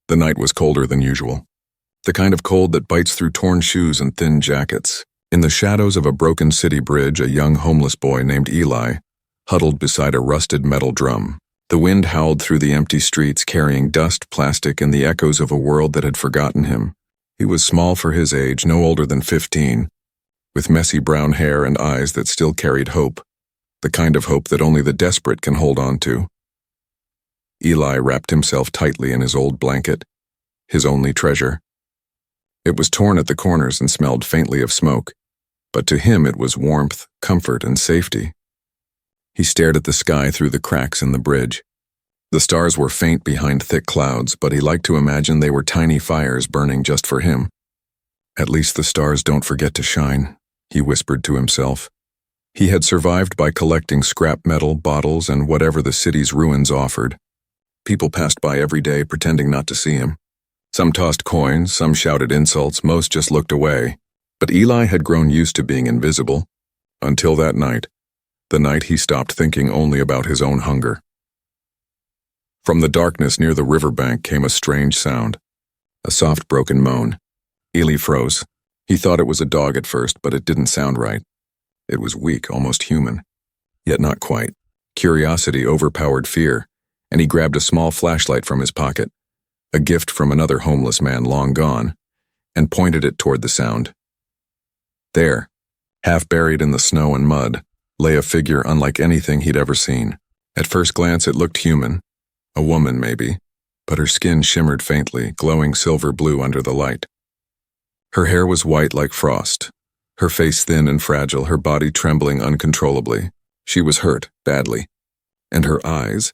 The night was colder than usual. The kind of cold that bites through torn shoes and thin jackets. In the shadows of a broken city bridge, a young homeless boy named Eli huddled beside a rusted metal drum. The wind howled through the empty streets, carrying dust, plastic, and the echoes of a world that had forgotten him. He was small for his age, no older than 15, with messy brown hair and eyes that still carried hope, the kind of hope that only the desperate can hold on to. Eli wrapped himself tightly in his old blanket, his only treasure. It was torn at the corners and smelled faintly of smoke, but to him it was warmth, comfort, and safety. He stared at the sky through the cracks in the bridge. The stars were faint behind thick clouds, but he liked to imagine they were tiny fires burning just for him. At least the stars don't forget to shine, he whispered to himself. He had survived by collecting scrap metal, bottles, and whatever the city's ruins offered. People passed by every day, pretending not to see him. Some tossed coins, some shouted insults, most just looked away. But Eli had grown used to being invisible. Until that night. The night he stopped thinking only about his own hunger. From the darkness near the riverbank came a strange sound. A soft broken moan. Eli froze. He thought it was a dog at first, but it didn't sound right. It was weak, almost human. Yet not quite. Curiosity overpowered fear, and he grabbed a small flashlight from his pocket, a gift from another homeless man long gone, and pointed it toward the sound. There, half buried in the snow and mud, lay a figure unlike anything he'd ever seen. At first glance it looked human, a woman maybe, but her skin shimmered faintly, glowing silver blue under the light. Her hair was white like frost, her face thin and fragile, her body trembling uncontrollably. She was hurt, badly. And her eyes,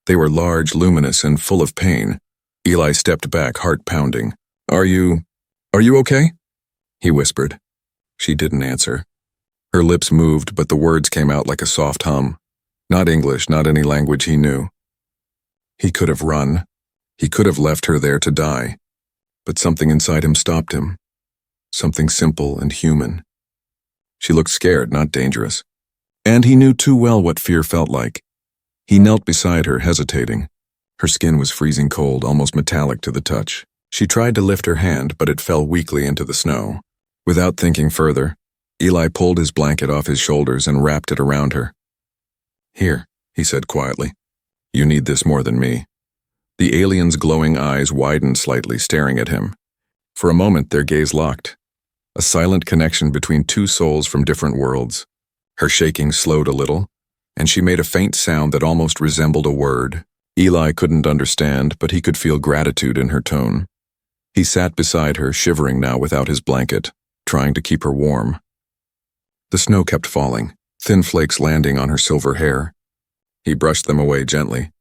they were large, luminous, and full of pain. Eli stepped back, heart pounding. Are you okay?" he whispered. She didn't answer. Her lips moved, but the words came out like a soft hum. Not English, not any language he knew. He could have run. He could have left her there to die. But something inside him stopped him. Something simple and human. She looked scared, not dangerous. And he knew too well what fear felt like. He knelt beside her, hesitating. Her skin was freezing cold, almost metallic to the touch. She tried to lift her hand, but it fell weakly into the snow. Without thinking further, Eli pulled his blanket off his shoulders and wrapped it around her. "Here," he said quietly. "You need this more than me." The alien's glowing eyes widened slightly, staring at him. For a moment, their gaze locked. A silent connection between two souls from different worlds. Her shaking slowed a little, and she made a faint sound that almost resembled a word. Eli couldn't understand, but he could feel gratitude in her tone. He sat beside her, shivering now without his blanket, trying to keep her warm. The snow kept falling, thin flakes landing on her silver hair. He brushed them away gently.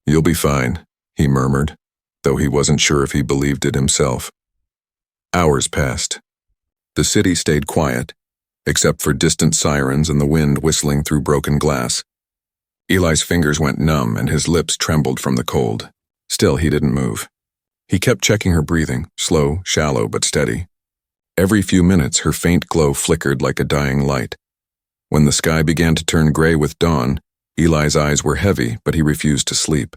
"You'll be fine," he murmured, though he wasn't sure if he believed it himself. Hours passed. The city stayed quiet, except for distant sirens and the wind whistling through broken glass. Eli's fingers went numb and his lips trembled from the cold. Still, he didn't move. He kept checking her breathing, slow, shallow, but steady. Every few minutes, her faint glow flickered like a dying light. When the sky began to turn gray with dawn, Eli's eyes were heavy, but he refused to sleep.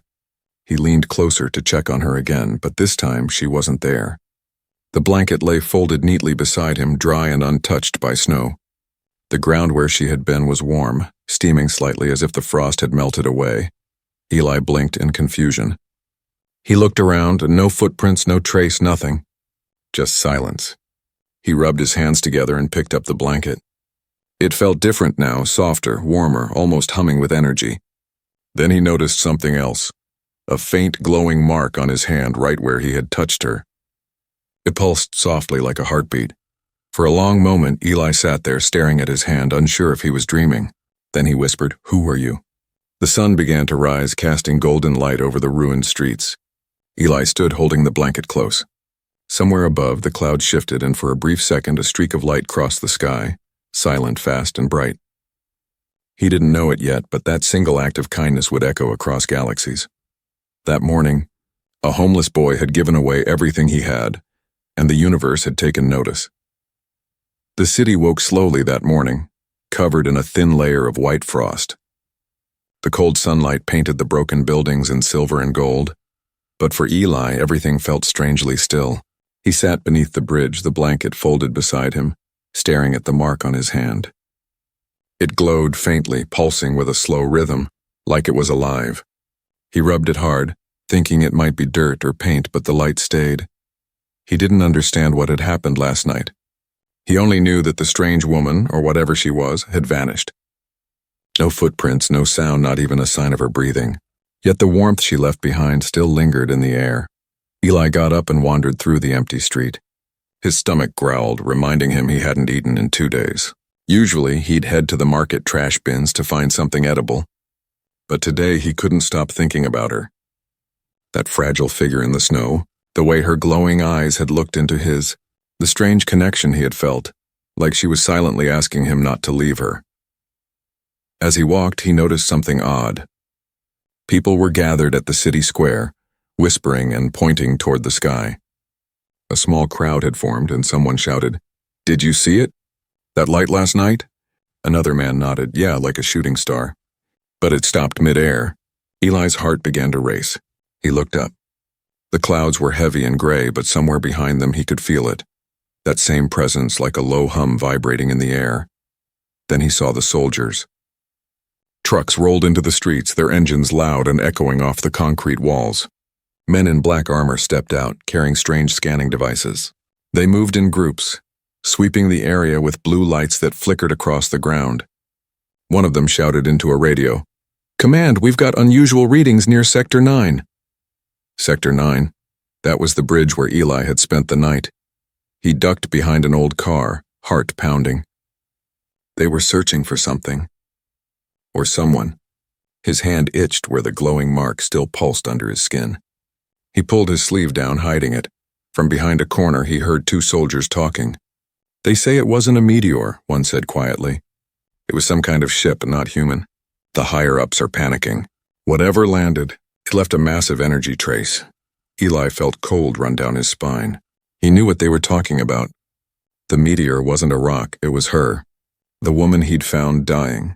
He leaned closer to check on her again, but this time she wasn't there. The blanket lay folded neatly beside him, dry and untouched by snow. The ground where she had been was warm, steaming slightly as if the frost had melted away. Eli blinked in confusion. He looked around, and no footprints, no trace, nothing. Just silence. He rubbed his hands together and picked up the blanket. It felt different now, softer, warmer, almost humming with energy. Then he noticed something else. A faint, glowing mark on his hand right where he had touched her. It pulsed softly like a heartbeat. For a long moment, Eli sat there staring at his hand, unsure if he was dreaming. Then he whispered, "Who are you?" The sun began to rise, casting golden light over the ruined streets. Eli stood holding the blanket close. Somewhere above, the clouds shifted, and for a brief second, a streak of light crossed the sky, silent, fast, and bright. He didn't know it yet, but that single act of kindness would echo across galaxies. That morning, a homeless boy had given away everything he had, and the universe had taken notice. The city woke slowly that morning, covered in a thin layer of white frost. The cold sunlight painted the broken buildings in silver and gold, But for Eli, everything felt strangely still. He sat beneath the bridge, the blanket folded beside him, staring at the mark on his hand. It glowed faintly, pulsing with a slow rhythm, like it was alive. He rubbed it hard, thinking it might be dirt or paint, but the light stayed. He didn't understand what had happened last night. He only knew that the strange woman, or whatever she was, had vanished. No footprints, no sound, not even a sign of her breathing. Yet the warmth she left behind still lingered in the air. Eli got up and wandered through the empty street. His stomach growled, reminding him he hadn't eaten in 2 days. Usually, he'd head to the market trash bins to find something edible. But today, he couldn't stop thinking about her. That fragile figure in the snow, the way her glowing eyes had looked into his, the strange connection he had felt, like she was silently asking him not to leave her. As he walked, he noticed something odd. People were gathered at the city square, whispering and pointing toward the sky. A small crowd had formed, and someone shouted, "Did you see it? That light last night?" Another man nodded, "Yeah, like a shooting star." But it stopped mid-air. Eli's heart began to race. He looked up. The clouds were heavy and gray, but somewhere behind them he could feel it. That same presence, like a low hum vibrating in the air. Then he saw the soldiers. Trucks rolled into the streets, their engines loud and echoing off the concrete walls. Men in black armor stepped out, carrying strange scanning devices. They moved in groups, sweeping the area with blue lights that flickered across the ground. One of them shouted into a radio, "Command, we've got unusual readings near Sector 9. Sector 9. That was the bridge where Eli had spent the night. He ducked behind an old car, heart pounding. They were searching for something. Or someone. His hand itched where the glowing mark still pulsed under his skin. He pulled his sleeve down, hiding it. From behind a corner, he heard 2 soldiers talking. "They say it wasn't a meteor," one said quietly. "It was some kind of ship, not human. The higher-ups are panicking. Whatever landed, it left a massive energy trace." Eli felt cold run down his spine. He knew what they were talking about. The meteor wasn't a rock, it was her. The woman he'd found dying.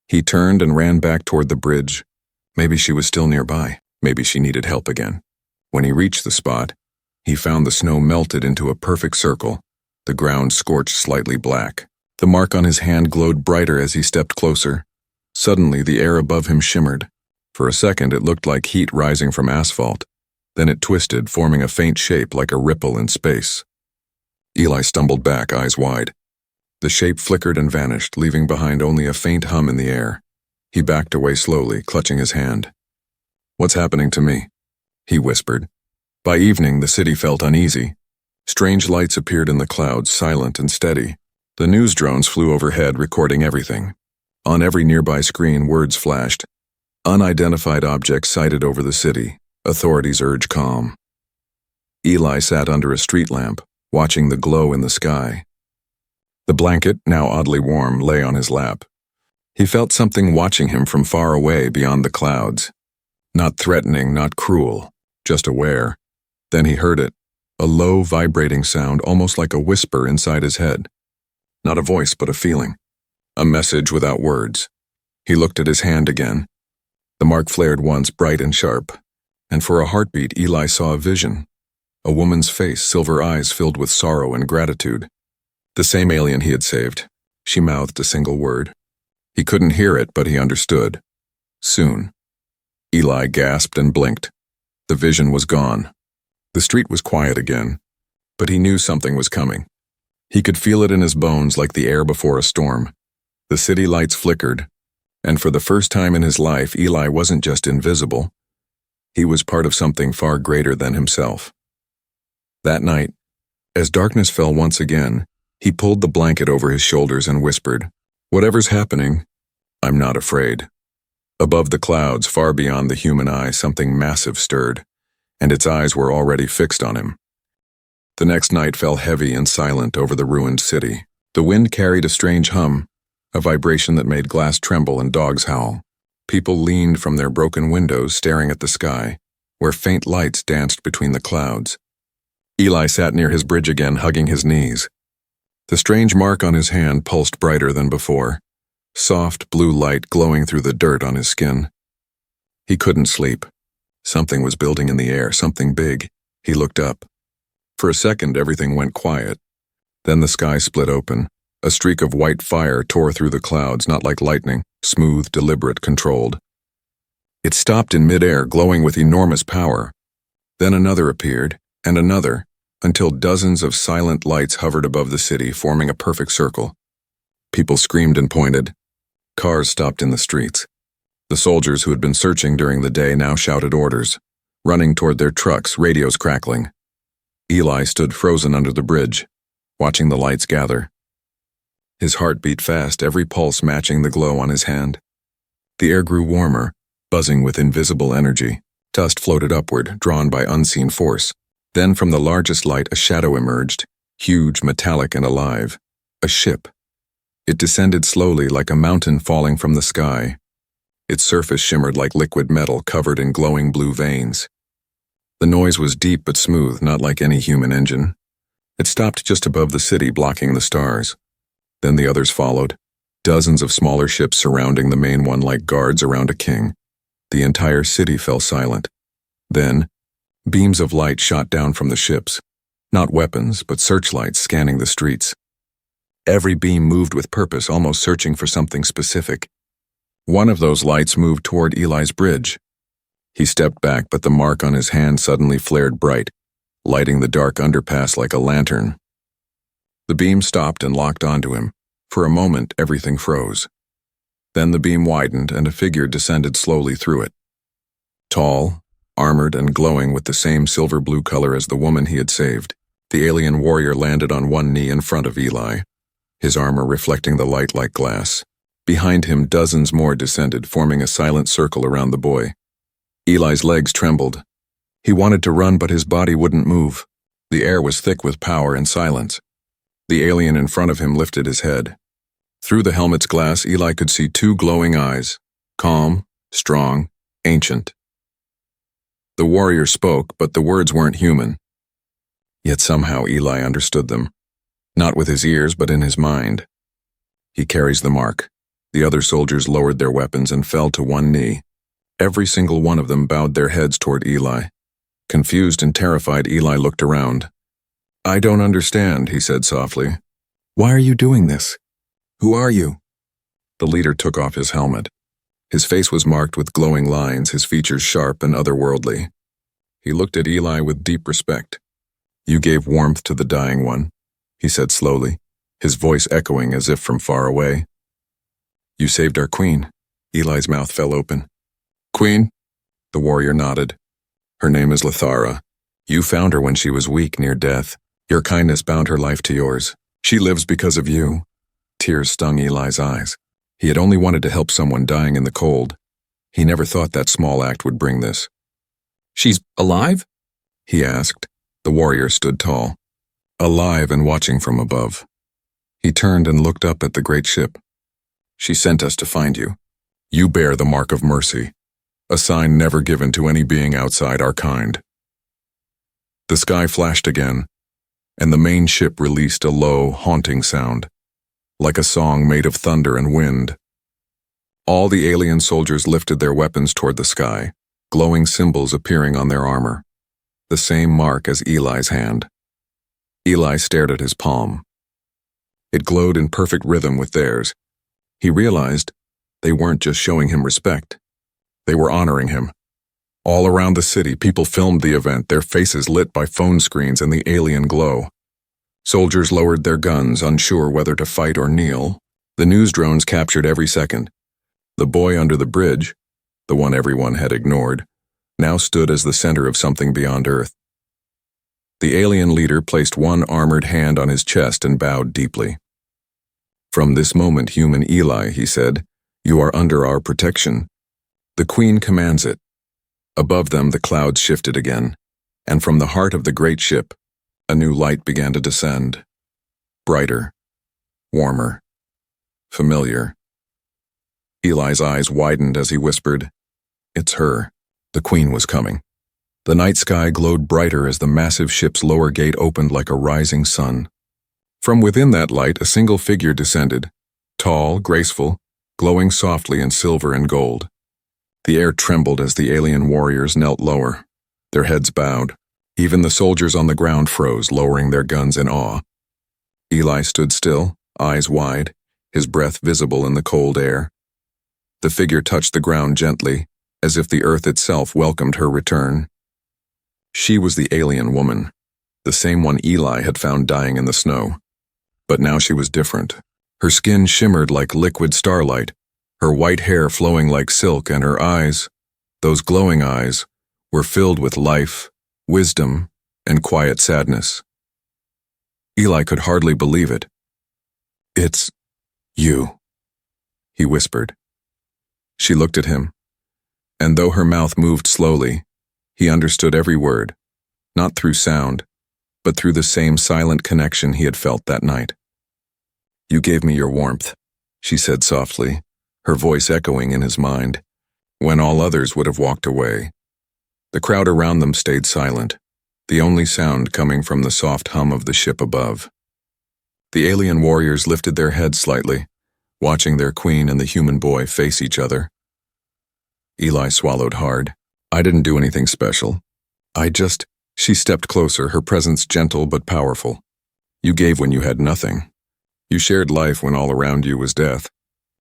He turned and ran back toward the bridge. Maybe she was still nearby. Maybe she needed help again. When he reached the spot, he found the snow melted into a perfect circle, the ground scorched slightly black. The mark on his hand glowed brighter as he stepped closer. Suddenly, the air above him shimmered. For a second, it looked like heat rising from asphalt. Then it twisted, forming a faint shape like a ripple in space. Eli stumbled back, eyes wide. The shape flickered and vanished, leaving behind only a faint hum in the air. He backed away slowly, clutching his hand. "What's happening to me?" he whispered. By evening, the city felt uneasy. Strange lights appeared in the clouds, silent and steady. The news drones flew overhead, recording everything. On every nearby screen, words flashed. "Unidentified objects sighted over the city. Authorities urge calm." Eli sat under a street lamp, watching the glow in the sky. The blanket, now oddly warm, lay on his lap. He felt something watching him from far away beyond the clouds. Not threatening, not cruel, just aware. Then he heard it, a low, vibrating sound, almost like a whisper inside his head. Not a voice, but a feeling. A message without words. He looked at his hand again. The mark flared once, bright and sharp. And for a heartbeat, Eli saw a vision. A woman's face, silver eyes filled with sorrow and gratitude. The same alien he had saved. She mouthed a single word. He couldn't hear it, but he understood. Soon. Eli gasped and blinked. The vision was gone. The street was quiet again, but he knew something was coming. He could feel it in his bones like the air before a storm. The city lights flickered, and for the first time in his life, Eli wasn't just invisible. He was part of something far greater than himself. That night, as darkness fell once again, he pulled the blanket over his shoulders and whispered, "Whatever's happening, I'm not afraid." Above the clouds, far beyond the human eye, something massive stirred, and its eyes were already fixed on him. The next night fell heavy and silent over the ruined city. The wind carried a strange hum, a vibration that made glass tremble and dogs howl. People leaned from their broken windows, staring at the sky, where faint lights danced between the clouds. Eli sat near his bridge again, hugging his knees. The strange mark on his hand pulsed brighter than before, soft blue light glowing through the dirt on his skin. He couldn't sleep. Something was building in the air, something big. He looked up. For a second, everything went quiet. Then the sky split open. A streak of white fire tore through the clouds, not like lightning, smooth, deliberate, controlled. It stopped in midair, glowing with enormous power. Then another appeared, and another, until dozens of silent lights hovered above the city, forming a perfect circle. People screamed and pointed. Cars stopped in the streets. The soldiers who had been searching during the day now shouted orders, running toward their trucks, radios crackling. Eli stood frozen under the bridge, watching the lights gather. His heart beat fast, every pulse matching the glow on his hand. The air grew warmer, buzzing with invisible energy. Dust floated upward, drawn by unseen force. Then from the largest light a shadow emerged, huge, metallic, and alive. A ship. It descended slowly like a mountain falling from the sky. Its surface shimmered like liquid metal covered in glowing blue veins. The noise was deep but smooth, not like any human engine. It stopped just above the city, blocking the stars. Then the others followed, dozens of smaller ships surrounding the main one like guards around a king. The entire city fell silent. Then, beams of light shot down from the ships. Not weapons, but searchlights scanning the streets. Every beam moved with purpose, almost searching for something specific. One of those lights moved toward Eli's bridge. He stepped back, but the mark on his hand suddenly flared bright, lighting the dark underpass like a lantern. The beam stopped and locked onto him. For a moment, everything froze. Then the beam widened, and a figure descended slowly through it. Tall, armored, and glowing with the same silver-blue color as the woman he had saved, the alien warrior landed on one knee in front of Eli, his armor reflecting the light like glass. Behind him, dozens more descended, forming a silent circle around the boy. Eli's legs trembled. He wanted to run, but his body wouldn't move. The air was thick with power and silence. The alien in front of him lifted his head. Through the helmet's glass, Eli could see two glowing eyes, calm, strong, ancient. The warrior spoke, but the words weren't human. Yet somehow Eli understood them. Not with his ears, but in his mind. He carries the mark. The other soldiers lowered their weapons and fell to one knee. Every single one of them bowed their heads toward Eli. Confused and terrified, Eli looked around. "I don't understand," he said softly. "Why are you doing this? Who are you?" The leader took off his helmet. His face was marked with glowing lines, his features sharp and otherworldly. He looked at Eli with deep respect. "You gave warmth to the dying one," he said slowly, his voice echoing as if from far away. "You saved our queen." Eli's mouth fell open. "Queen?" The warrior nodded. "Her name is Lithara. You found her when she was weak, near death. Your kindness bound her life to yours. She lives because of you." Tears stung Eli's eyes. He had only wanted to help someone dying in the cold. He never thought that small act would bring this. "She's alive?" he asked. The warrior stood tall, alive and watching from above. He turned and looked up at the great ship. "She sent us to find you. You bear the mark of mercy, a sign never given to any being outside our kind." The sky flashed again, and the main ship released a low, haunting sound, like a song made of thunder and wind. All the alien soldiers lifted their weapons toward the sky, glowing symbols appearing on their armor, the same mark as Eli's hand. Eli stared at his palm. It glowed in perfect rhythm with theirs. He realized they weren't just showing him respect. They were honoring him. All around the city, people filmed the event, their faces lit by phone screens in the alien glow. Soldiers lowered their guns, unsure whether to fight or kneel. The news drones captured every second. The boy under the bridge, the one everyone had ignored, now stood as the center of something beyond Earth. The alien leader placed one armored hand on his chest and bowed deeply. "From this moment, human Eli," he said, "you are under our protection. The Queen commands it." Above them, the clouds shifted again, and from the heart of the great ship, a new light began to descend. Brighter, warmer, familiar. Eli's eyes widened as he whispered, "It's her." The Queen was coming. The night sky glowed brighter as the massive ship's lower gate opened like a rising sun. From within that light, a single figure descended, tall, graceful, glowing softly in silver and gold. The air trembled as the alien warriors knelt lower, their heads bowed. Even the soldiers on the ground froze, lowering their guns in awe. Eli stood still, eyes wide, his breath visible in the cold air. The figure touched the ground gently, as if the earth itself welcomed her return. She was the alien woman, the same one Eli had found dying in the snow. But now she was different. Her skin shimmered like liquid starlight, her white hair flowing like silk, and her eyes, those glowing eyes, were filled with life, wisdom, and quiet sadness. Eli could hardly believe it. "It's you," he whispered. She looked at him, and though her mouth moved slowly, he understood every word, not through sound, but through the same silent connection he had felt that night. "You gave me your warmth," she said softly, her voice echoing in his mind, when all others would have walked away. The crowd around them stayed silent, the only sound coming from the soft hum of the ship above. The alien warriors lifted their heads slightly, watching their queen and the human boy face each other. Eli swallowed hard. "I didn't do anything special. She stepped closer, her presence gentle but powerful. "You gave when you had nothing. You shared life when all around you was death.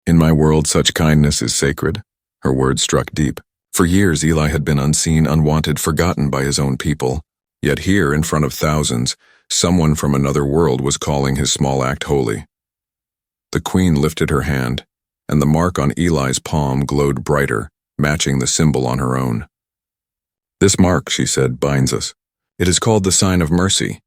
In my world, such kindness is sacred." Her words struck deep. For years, Eli had been unseen, unwanted, forgotten by his own people. Yet here, in front of thousands, someone from another world was calling his small act holy. The queen lifted her hand, and the mark on Eli's palm glowed brighter, matching the symbol on her own. "This mark," she said, "binds us. It is called the sign of mercy.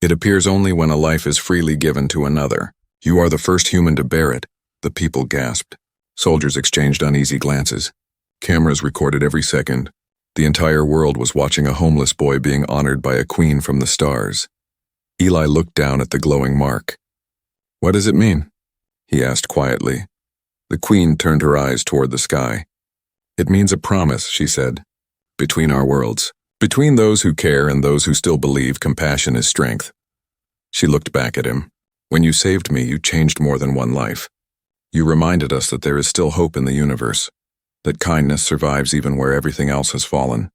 It appears only when a life is freely given to another. You are the first human to bear it." The people gasped. Soldiers exchanged uneasy glances. Cameras recorded every second. The entire world was watching a homeless boy being honored by a queen from the stars. Eli looked down at the glowing mark. "What does it mean?" he asked quietly. The queen turned her eyes toward the sky. "It means a promise," she said. "Between our worlds. Between those who care and those who still believe compassion is strength." She looked back at him. "When you saved me, you changed more than one life. You reminded us that there is still hope in the universe, that kindness survives even where everything else has fallen."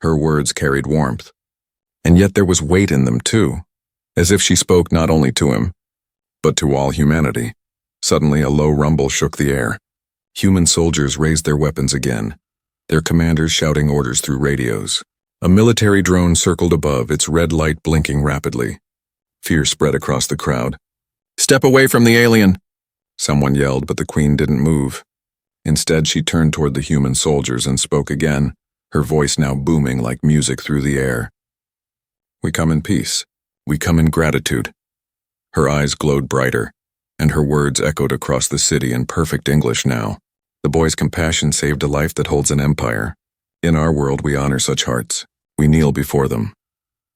Her words carried warmth. And yet there was weight in them too, as if she spoke not only to him, but to all humanity. Suddenly a low rumble shook the air. Human soldiers raised their weapons again, their commanders shouting orders through radios. A military drone circled above, its red light blinking rapidly. Fear spread across the crowd. "Step away from the alien!" Someone yelled, but the queen didn't move. Instead, she turned toward the human soldiers and spoke again, her voice now booming like music through the air. "We come in peace. We come in gratitude." Her eyes glowed brighter, and her words echoed across the city in perfect English now. The boy's compassion saved a life that holds an empire. In our world, we honor such hearts. We kneel before them.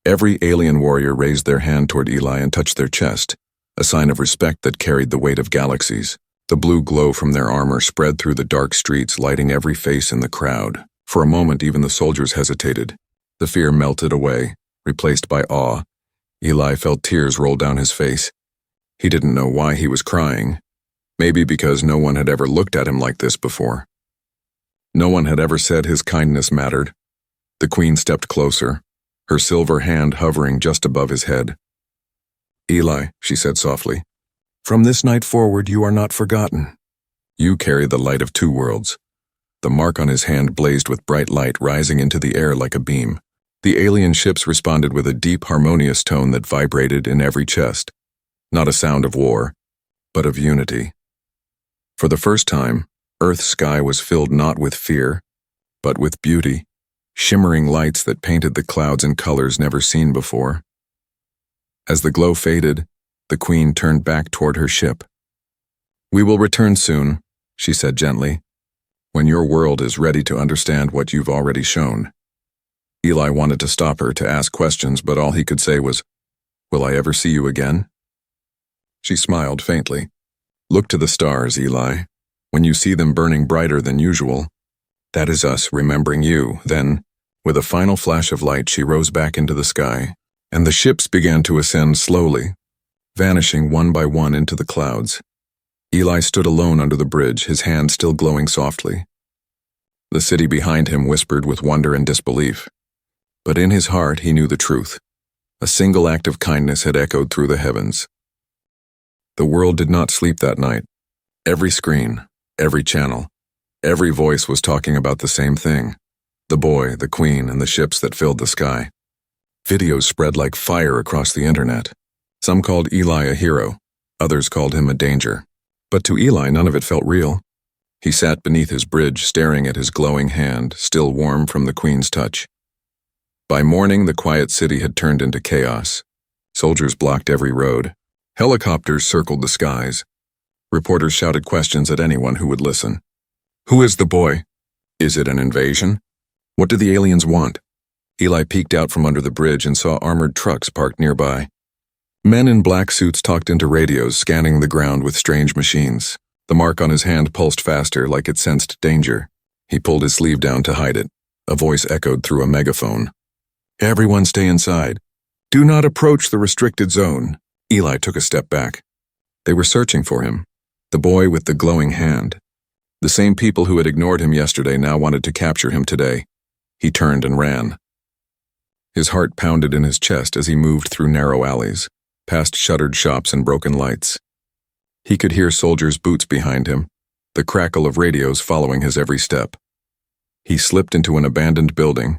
Every alien warrior raised their hand toward Eli and touched their chest, a sign of respect that carried the weight of galaxies. The blue glow from their armor spread through the dark streets, lighting every face in the crowd. For a moment, even the soldiers hesitated. The fear melted away, replaced by awe. Eli felt tears roll down his face. He didn't know why he was crying. Maybe because no one had ever looked at him like this before. No one had ever said his kindness mattered. The queen stepped closer, her silver hand hovering just above his head. "Eli," she said softly, "from this night forward you are not forgotten. You carry the light of two worlds." The mark on his hand blazed with bright light, rising into the air like a beam. The alien ships responded with a deep, harmonious tone that vibrated in every chest. Not a sound of war, but of unity. For the first time, Earth's sky was filled not with fear, but with beauty, shimmering lights that painted the clouds in colors never seen before. As the glow faded, the queen turned back toward her ship. "We will return soon," she said gently, "when your world is ready to understand what you've already shown." Eli wanted to stop her, to ask questions, but all he could say was, "Will I ever see you again?" She smiled faintly. "Look to the stars, Eli. When you see them burning brighter than usual, that is us remembering you." Then, with a final flash of light, she rose back into the sky, and the ships began to ascend slowly, vanishing one by one into the clouds. Eli stood alone under the bridge, his hand still glowing softly. The city behind him whispered with wonder and disbelief. But in his heart he knew the truth. A single act of kindness had echoed through the heavens. The world did not sleep that night. Every screen, every channel, every voice was talking about the same thing: the boy, the queen, and the ships that filled the sky. Videos spread like fire across the internet. Some called Eli a hero, others called him a danger. But to Eli, none of it felt real. He sat beneath his bridge, staring at his glowing hand, still warm from the queen's touch. By morning, the quiet city had turned into chaos. Soldiers blocked every road. Helicopters circled the skies. Reporters shouted questions at anyone who would listen. Who is the boy? Is it an invasion? What do the aliens want? Eli peeked out from under the bridge and saw armored trucks parked nearby. Men in black suits talked into radios, scanning the ground with strange machines. The mark on his hand pulsed faster, like it sensed danger. He pulled his sleeve down to hide it. A voice echoed through a megaphone. Everyone stay inside. Do not approach the restricted zone. Eli took a step back. They were searching for him. The boy with the glowing hand. The same people who had ignored him yesterday now wanted to capture him today. He turned and ran. His heart pounded in his chest as he moved through narrow alleys, past shuttered shops and broken lights. He could hear soldiers' boots behind him, the crackle of radios following his every step. He slipped into an abandoned building,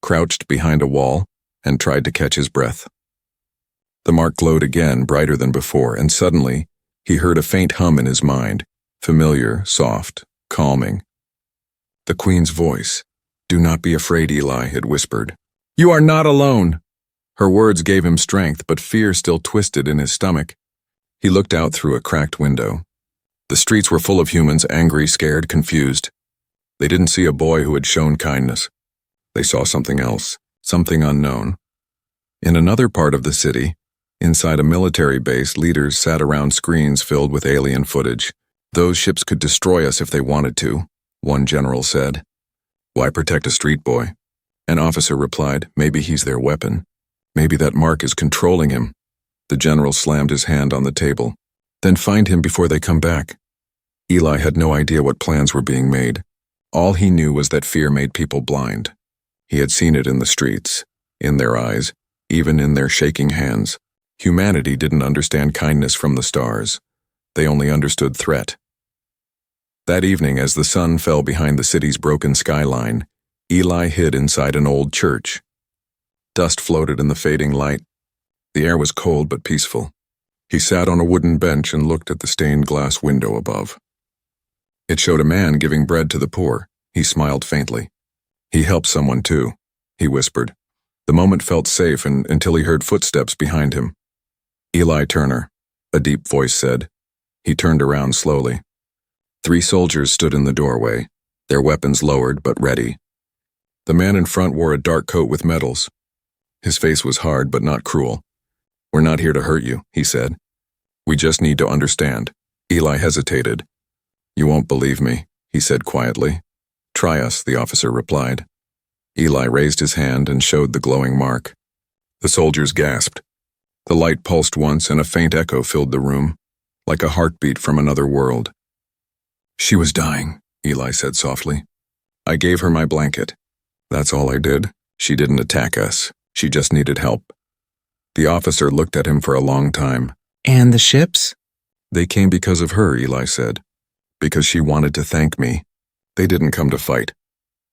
crouched behind a wall, and tried to catch his breath. The mark glowed again, brighter than before, and suddenly, he heard a faint hum in his mind, familiar, soft, calming. The queen's voice. Do not be afraid, Eli, it whispered. You are not alone. Her words gave him strength, but fear still twisted in his stomach. He looked out through a cracked window. The streets were full of humans, angry, scared, confused. They didn't see a boy who had shown kindness. They saw something else, something unknown. In another part of the city, inside a military base, leaders sat around screens filled with alien footage. Those ships could destroy us if they wanted to, one general said. Why protect a street boy? An officer replied, maybe he's their weapon. Maybe that mark is controlling him. The general slammed his hand on the table. Then find him before they come back. Eli had no idea what plans were being made. All he knew was that fear made people blind. He had seen it in the streets, in their eyes, even in their shaking hands. Humanity didn't understand kindness from the stars. They only understood threat. That evening, as the sun fell behind the city's broken skyline, Eli hid inside an old church. Dust floated in the fading light. The air was cold but peaceful. He sat on a wooden bench and looked at the stained glass window above. It showed a man giving bread to the poor. He smiled faintly. He helped someone too, he whispered. The moment felt safe until he heard footsteps behind him. Eli Turner, a deep voice said. He turned around slowly. 3 soldiers stood in the doorway, their weapons lowered but ready. The man in front wore a dark coat with medals. His face was hard but not cruel. We're not here to hurt you, he said. We just need to understand. Eli hesitated. You won't believe me, he said quietly. Try us, the officer replied. Eli raised his hand and showed the glowing mark. The soldiers gasped. The light pulsed once and a faint echo filled the room, like a heartbeat from another world. She was dying, Eli said softly. I gave her my blanket. That's all I did. She didn't attack us. She just needed help. The officer looked at him for a long time. And the ships? They came because of her, Eli said. Because she wanted to thank me. They didn't come to fight.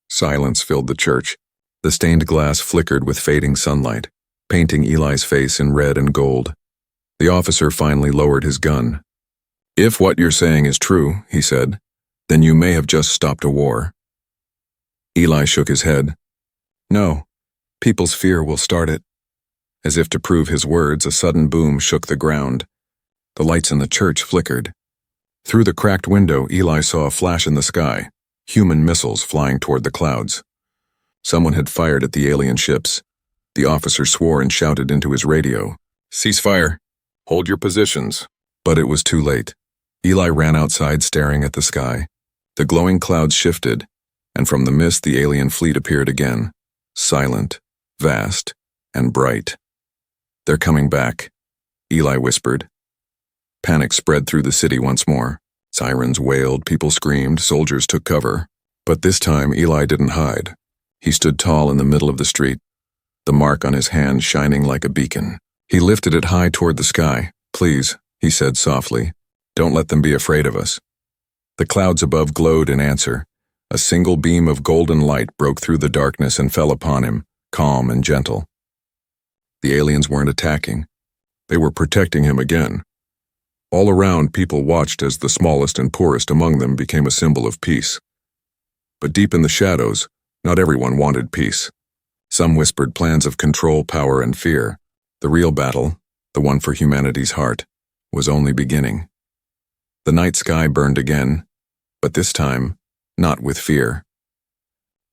Silence filled the church. The stained glass flickered with fading sunlight, painting Eli's face in red and gold. The officer finally lowered his gun. If what you're saying is true, he said, then you may have just stopped a war. Eli shook his head. No, people's fear will start it. As if to prove his words, a sudden boom shook the ground. The lights in the church flickered. Through the cracked window, Eli saw a flash in the sky, human missiles flying toward the clouds. Someone had fired at the alien ships. The officer swore and shouted into his radio, "Ceasefire! Hold your positions!" But it was too late. Eli ran outside staring at the sky. The glowing clouds shifted, and from the mist the alien fleet appeared again, silent, vast, and bright. They're coming back, Eli whispered. Panic spread through the city once more. Sirens wailed, people screamed, soldiers took cover. But this time Eli didn't hide. He stood tall in the middle of the street, the mark on his hand shining like a beacon. He lifted it high toward the sky. "Please," he said softly, "don't let them be afraid of us." The clouds above glowed in answer. A single beam of golden light broke through the darkness and fell upon him, calm and gentle. The aliens weren't attacking. They were protecting him again. All around, people watched as the smallest and poorest among them became a symbol of peace. But deep in the shadows, not everyone wanted peace. Some whispered plans of control, power, and fear. The real battle, the one for humanity's heart, was only beginning. The night sky burned again, but this time, not with fear.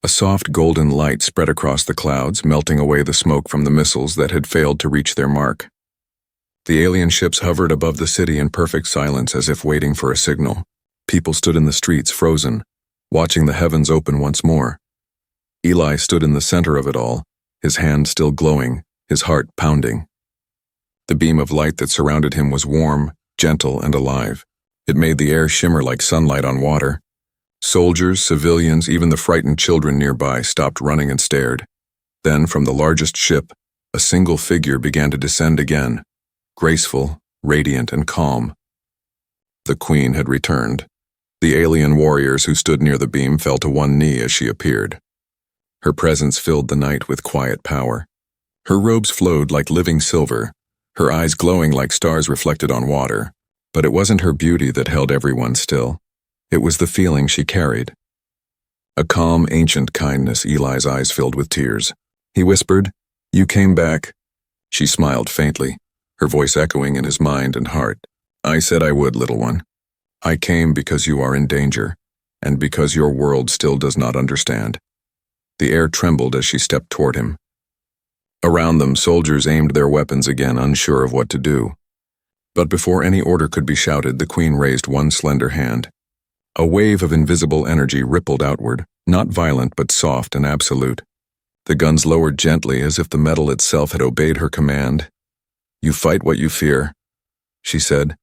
A soft golden light spread across the clouds, melting away the smoke from the missiles that had failed to reach their mark. The alien ships hovered above the city in perfect silence as if waiting for a signal. People stood in the streets, frozen, watching the heavens open once more. Eli stood in the center of it all, his hand still glowing, his heart pounding. The beam of light that surrounded him was warm, gentle, and alive. It made the air shimmer like sunlight on water. Soldiers, civilians, even the frightened children nearby stopped running and stared. Then, from the largest ship, a single figure began to descend again, graceful, radiant, and calm. The Queen had returned. The alien warriors who stood near the beam fell to one knee as she appeared. Her presence filled the night with quiet power. Her robes flowed like living silver, her eyes glowing like stars reflected on water. But it wasn't her beauty that held everyone still. It was the feeling she carried. A calm, ancient kindness. Eli's eyes filled with tears. He whispered, "You came back." She smiled faintly, her voice echoing in his mind and heart. "I said I would, little one. I came because you are in danger, and because your world still does not understand." The air trembled as she stepped toward him. Around them, soldiers aimed their weapons again, unsure of what to do. But before any order could be shouted, the Queen raised one slender hand. A wave of invisible energy rippled outward, not violent but soft and absolute. The guns lowered gently as if the metal itself had obeyed her command. "You fight what you fear," she said,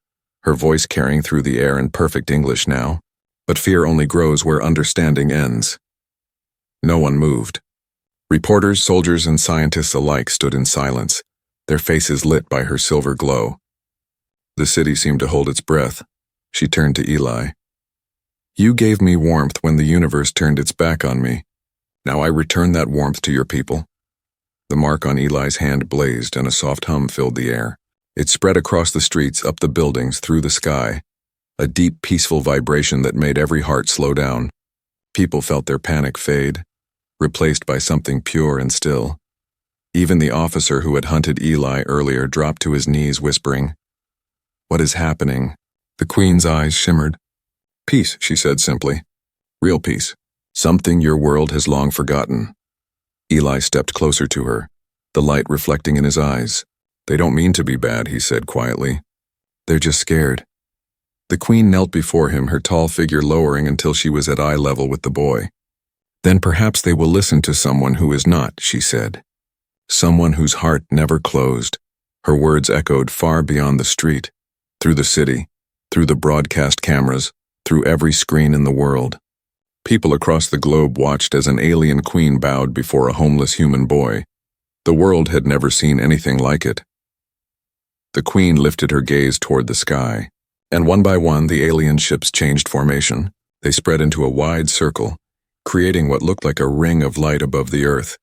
her voice carrying through the air in perfect English now. "But fear only grows where understanding ends." No one moved. Reporters, soldiers, and scientists alike stood in silence, their faces lit by her silver glow. The city seemed to hold its breath. She turned to Eli. "You gave me warmth when the universe turned its back on me. Now I return that warmth to your people." The mark on Eli's hand blazed and a soft hum filled the air. It spread across the streets, up the buildings, through the sky, a deep, peaceful vibration that made every heart slow down. People felt their panic fade, replaced by something pure and still. Even the officer who had hunted Eli earlier dropped to his knees, whispering, "What is happening?" The Queen's eyes shimmered. "Peace," she said simply. "Real peace. Something your world has long forgotten." Eli stepped closer to her, the light reflecting in his eyes. "They don't mean to be bad," he said quietly. "They're just scared." The Queen knelt before him, her tall figure lowering until she was at eye level with the boy. "Then perhaps they will listen to someone who is not," she said. "Someone whose heart never closed." Her words echoed far beyond the street, through the city, through the broadcast cameras, through every screen in the world. People across the globe watched as an alien queen bowed before a homeless human boy. The world had never seen anything like it. The Queen lifted her gaze toward the sky, and one by one the alien ships changed formation. They spread into a wide circle, creating what looked like a ring of light above the earth.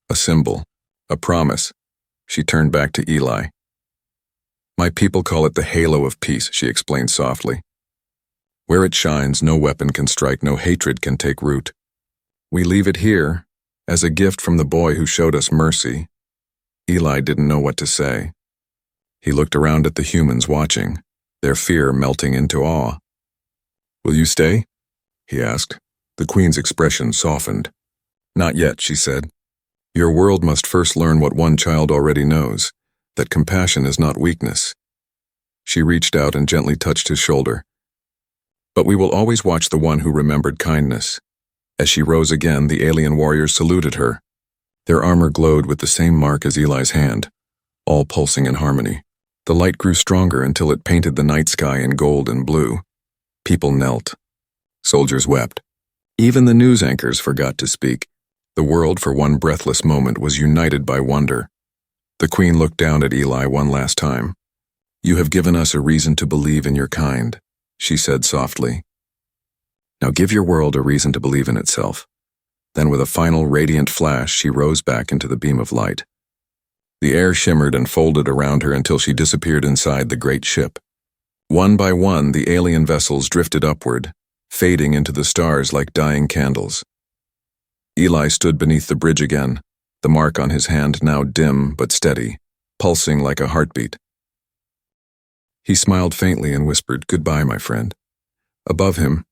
A symbol, a promise. She turned back to Eli. "My people call it the halo of peace," she explained softly. "Where it shines, no weapon can strike, no hatred can take root. We leave it here, as a gift from the boy who showed us mercy." Eli didn't know what to say. He looked around at the humans watching, their fear melting into awe. "Will you stay?" he asked. The Queen's expression softened. "Not yet," she said. "Your world must first learn what one child already knows, that compassion is not weakness." She reached out and gently touched his shoulder. "But we will always watch the one who remembered kindness." As she rose again, the alien warriors saluted her. Their armor glowed with the same mark as Eli's hand, all pulsing in harmony. The light grew stronger until it painted the night sky in gold and blue. People knelt. Soldiers wept. Even the news anchors forgot to speak. The world, for one breathless moment, was united by wonder. The Queen looked down at Eli one last time. "You have given us a reason to believe in your kind," she said softly. "Now give your world a reason to believe in itself." Then with a final radiant flash, she rose back into the beam of light. The air shimmered and folded around her until she disappeared inside the great ship. One by one, the alien vessels drifted upward, fading into the stars like dying candles. Eli stood beneath the bridge again, the mark on his hand now dim but steady, pulsing like a heartbeat. He smiled faintly and whispered, "Goodbye, my friend." Above him,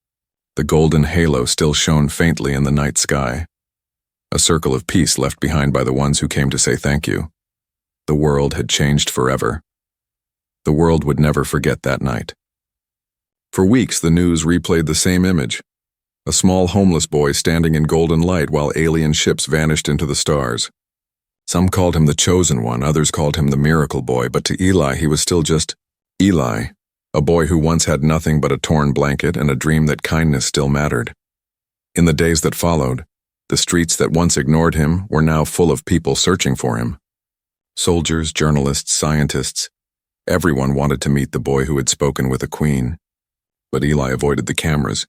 the golden halo still shone faintly in the night sky, a circle of peace left behind by the ones who came to say thank you. The world had changed forever. The world would never forget that night. For weeks, the news replayed the same image. A small homeless boy standing in golden light while alien ships vanished into the stars. Some called him the chosen one, others called him the miracle boy, but to Eli he was still just Eli, a boy who once had nothing but a torn blanket and a dream that kindness still mattered. In the days that followed, the streets that once ignored him were now full of people searching for him. Soldiers, journalists, scientists, everyone wanted to meet the boy who had spoken with a queen. But Eli avoided the cameras.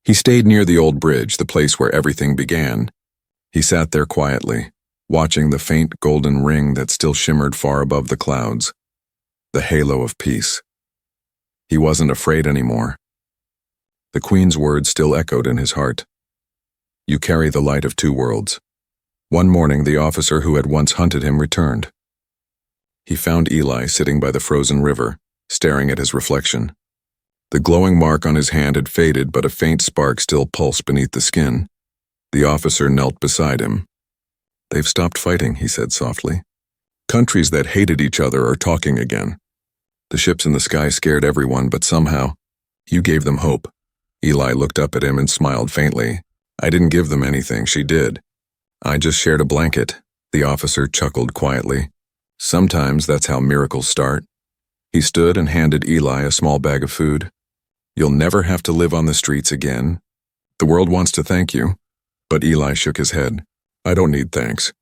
He stayed near the old bridge, the place where everything began. He sat there quietly, watching the faint golden ring that still shimmered far above the clouds. The halo of peace. He wasn't afraid anymore. The Queen's words still echoed in his heart. "You carry the light of two worlds." One morning, the officer who had once hunted him returned. He found Eli sitting by the frozen river, staring at his reflection. The glowing mark on his hand had faded, but a faint spark still pulsed beneath the skin. The officer knelt beside him. "They've stopped fighting," he said softly. "Countries that hated each other are talking again. The ships in the sky scared everyone, but somehow, you gave them hope." Eli looked up at him and smiled faintly. "I didn't give them anything, she did. I just shared a blanket." The officer chuckled quietly. "Sometimes that's how miracles start." He stood and handed Eli a small bag of food. "You'll never have to live on the streets again. The world wants to thank you." But Eli shook his head. "I don't need thanks.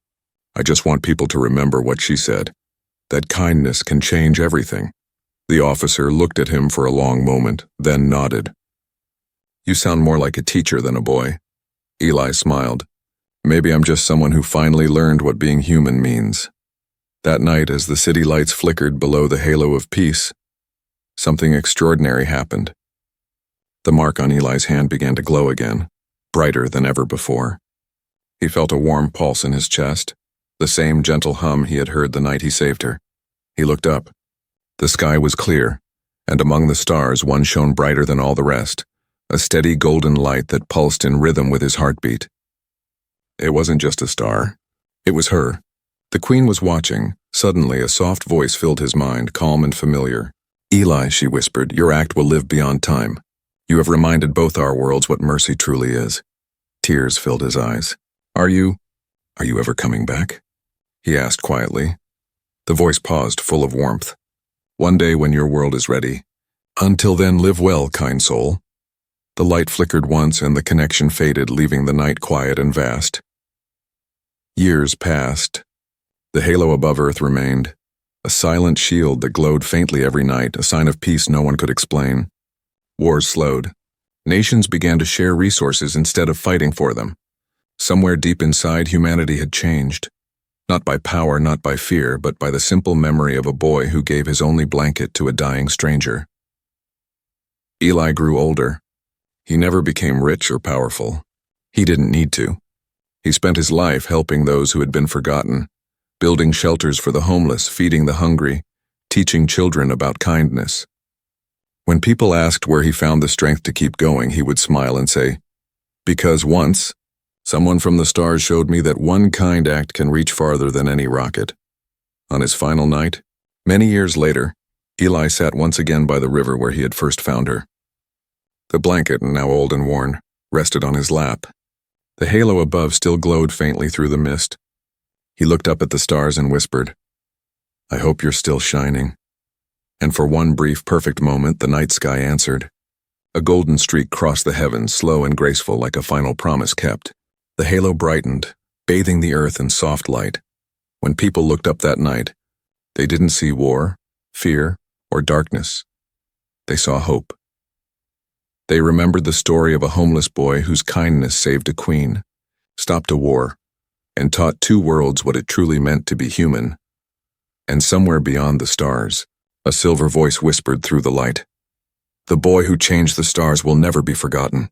I just want people to remember what she said, that kindness can change everything." The officer looked at him for a long moment, then nodded. "You sound more like a teacher than a boy." Eli smiled. "Maybe I'm just someone who finally learned what being human means." That night, as the city lights flickered below the halo of peace, something extraordinary happened. The mark on Eli's hand began to glow again, brighter than ever before. He felt a warm pulse in his chest, the same gentle hum he had heard the night he saved her. He looked up. The sky was clear, and among the stars one shone brighter than all the rest, a steady golden light that pulsed in rhythm with his heartbeat. It wasn't just a star. It was her. The Queen was watching. Suddenly, a soft voice filled his mind, calm and familiar. "Eli," she whispered, "your act will live beyond time. You have reminded both our worlds what mercy truly is." Tears filled his eyes. Are you ever coming back?" he asked quietly. The voice paused, full of warmth. "One day when your world is ready. Until then, live well, kind soul." The light flickered once and the connection faded, leaving the night quiet and vast. Years passed. The halo above Earth remained, a silent shield that glowed faintly every night, a sign of peace no one could explain. Wars slowed. Nations began to share resources instead of fighting for them. Somewhere deep inside, humanity had changed. Not by power, not by fear, but by the simple memory of a boy who gave his only blanket to a dying stranger. Eli grew older. He never became rich or powerful. He didn't need to. He spent his life helping those who had been forgotten, building shelters for the homeless, feeding the hungry, teaching children about kindness. When people asked where he found the strength to keep going, he would smile and say, "Because once, someone from the stars showed me that one kind act can reach farther than any rocket." On his final night, many years later, Eli sat once again by the river where he had first found her. The blanket, now old and worn, rested on his lap. The halo above still glowed faintly through the mist. He looked up at the stars and whispered, "I hope you're still shining." And for one brief, perfect moment, the night sky answered, A golden streak crossed the heavens, slow and graceful like a final promise kept. The halo brightened, bathing the earth in soft light. When people looked up that night, they didn't see war, fear, or darkness. They saw hope. They remembered the story of a homeless boy whose kindness saved a queen, stopped a war, and taught two worlds what it truly meant to be human. And somewhere beyond the stars, a silver voice whispered through the light, "The boy who changed the stars will never be forgotten."